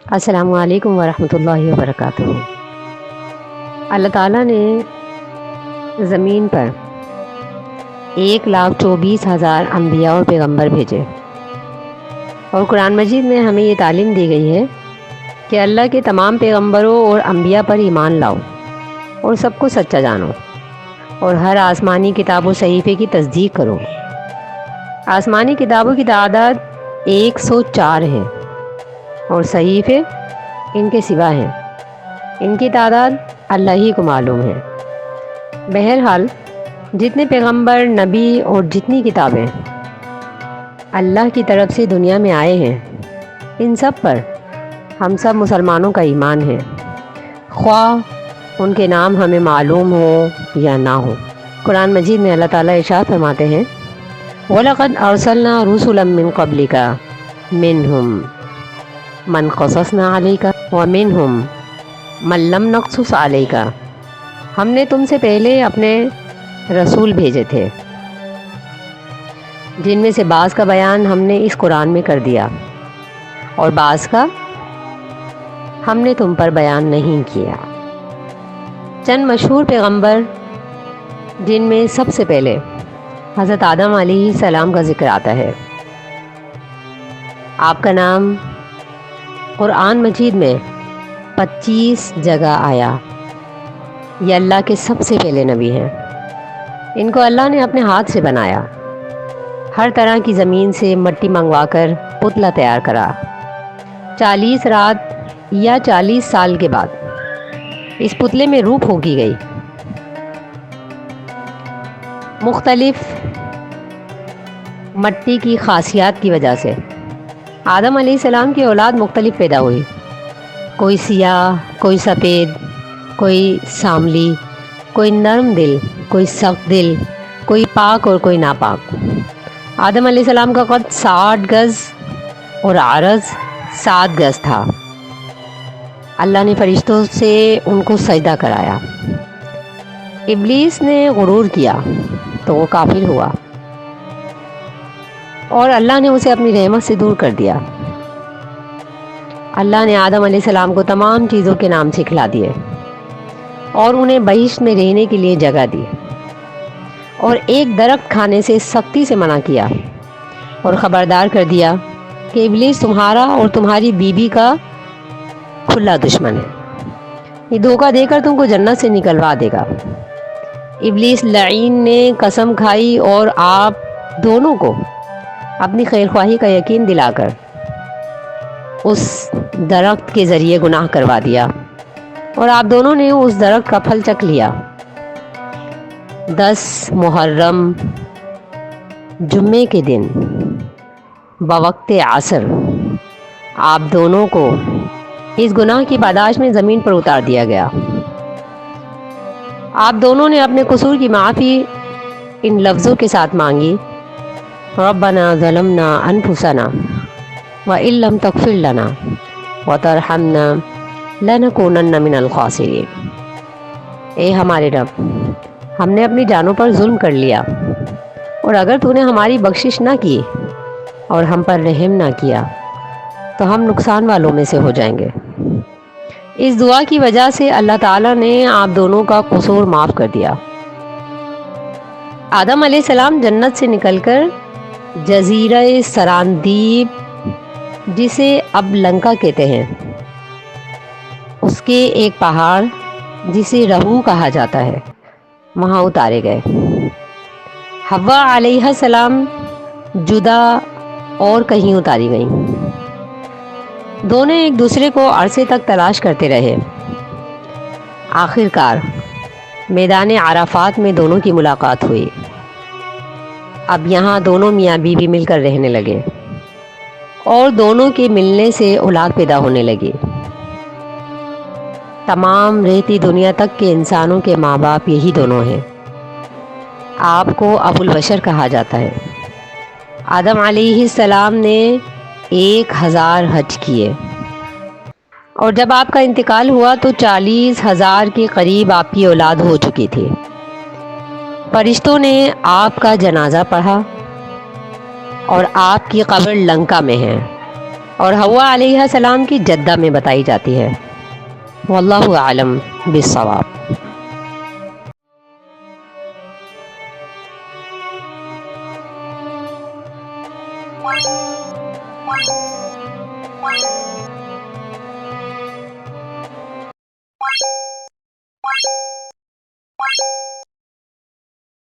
السلام علیکم ورحمۃ اللہ وبرکاتہ۔ اللہ تعالیٰ نے زمین پر 1,24,000 انبیاء اور پیغمبر بھیجے، اور قرآن مجید میں ہمیں یہ تعلیم دی گئی ہے کہ اللہ کے تمام پیغمبروں اور انبیاء پر ایمان لاؤ اور سب کو سچا جانو، اور ہر آسمانی کتاب و صحیفے کی تصدیق کرو۔ آسمانی کتابوں کی تعداد 104 ہے اور صحیفے ان کے سوا ہیں، ان کی تعداد اللہ ہی کو معلوم ہے۔ بہرحال جتنے پیغمبر، نبی اور جتنی کتابیں اللہ کی طرف سے دنیا میں آئے ہیں، ان سب پر ہم سب مسلمانوں کا ایمان ہے، خواہ ان کے نام ہمیں معلوم ہو یا نہ ہو۔ قرآن مجید میں اللہ تعالیٰ ارشاد فرماتے ہیں وَلَقَدْ أَرْسَلْنَا رُسُلًا مِّن قَبْلِكَ مِنْهُمْ مَنْ قَصَصْنَا عَلَيْكَ وَمِنْهُمْ مَنْ لَمْ نَقْصُصْ عَلَيْكَ۔ ہم نے تم سے پہلے اپنے رسول بھیجے تھے، جن میں سے بعض کا بیان ہم نے اس قرآن میں کر دیا، اور بعض کا ہم نے تم پر بیان نہیں کیا۔ چند مشہور پیغمبر، جن میں سب سے پہلے حضرت آدم علیہ السلام کا ذکر آتا ہے۔ آپ کا نام قرآن مجید میں 25 جگہ آیا۔ یہ اللہ کے سب سے پہلے نبی ہیں۔ ان کو اللہ نے اپنے ہاتھ سے بنایا، ہر طرح کی زمین سے مٹی منگوا کر پتلا تیار کرا۔ 40 رات یا 40 سال کے بعد اس پتلے میں روح پھونکی گئی۔ مختلف مٹی کی خاصیات کی وجہ سے آدم علیہ السلام کی اولاد مختلف پیدا ہوئی، کوئی سیاہ، کوئی سفید، کوئی سانولی، کوئی نرم دل، کوئی سخت دل، کوئی پاک اور کوئی ناپاک۔ آدم علیہ السلام کا قد 60 گز اور عرض 7 گز تھا۔ اللہ نے فرشتوں سے ان کو سجدہ کرایا۔ ابلیس نے غرور کیا تو وہ کافر ہوا، اور اللہ نے اسے اپنی رحمت سے دور کر دیا۔ اللہ نے آدم علیہ السلام کو تمام چیزوں کے نام سکھلا دیے، اور انہیں بہشت میں رہنے کے لیے جگہ دی، اور ایک درخت کھانے سے سختی سے منع کیا، اور خبردار کر دیا کہ ابلیس تمہارا اور تمہاری بیوی کا کھلا دشمن ہے، یہ دھوکہ دے کر تم کو جنت سے نکلوا دے گا۔ ابلیس لعین نے قسم کھائی اور آپ دونوں کو اپنی خیر خواہی کا یقین دلا کر اس درخت کے ذریعے گناہ کروا دیا، اور آپ دونوں نے اس درخت کا پھل چکھ لیا۔ 10 محرم جمعے کے دن بوقت عصر آپ دونوں کو اس گناہ کی پاداش میں زمین پر اتار دیا گیا۔ آپ دونوں نے اپنے قصور کی معافی ان لفظوں کے ساتھ مانگی ربنا ظلمنا انفسنا وان لم تغفر لنا وترحمنا لنکونن من الخاسرین۔ اے ہمارے رب، ہم نے اپنی جانوں پر ظلم کر لیا، اور اگر تو نے ہماری بخشش نہ کی اور ہم پر رحم نہ کیا تو ہم نقصان والوں میں سے ہو جائیں گے۔ اس دعا کی وجہ سے اللہ تعالیٰ نے آپ دونوں کا قصور معاف کر دیا۔ آدم علیہ السلام جنت سے نکل کر جزیرہ سراندیب، جسے اب لنکا کہتے ہیں، اس کے ایک پہاڑ جسے رہو کہا جاتا ہے، وہاں اتارے گئے۔ حوا علیہ السلام جدا اور کہیں اتاری گئیں۔ دونوں ایک دوسرے کو عرصے تک تلاش کرتے رہے۔ آخر کار میدان عرفات میں دونوں کی ملاقات ہوئی۔ اب یہاں دونوں میاں بیوی مل کر رہنے لگے، اور دونوں کے ملنے سے اولاد پیدا ہونے لگی۔ تمام رہتی دنیا تک کے انسانوں کے ماں باپ یہی دونوں ہیں۔ آپ کو ابو البشر کہا جاتا ہے۔ آدم علیہ السلام نے 1000 حج کیے، اور جب آپ کا انتقال ہوا تو 40,000 کے قریب آپ کی اولاد ہو چکی تھی۔ فرشتوں نے آپ کا جنازہ پڑھا، اور آپ کی قبر لنکا میں ہے۔ اور حوا علیہ السلام کی جدہ میں بتائی جاتی ہے۔ واللہ عالم بالصواب۔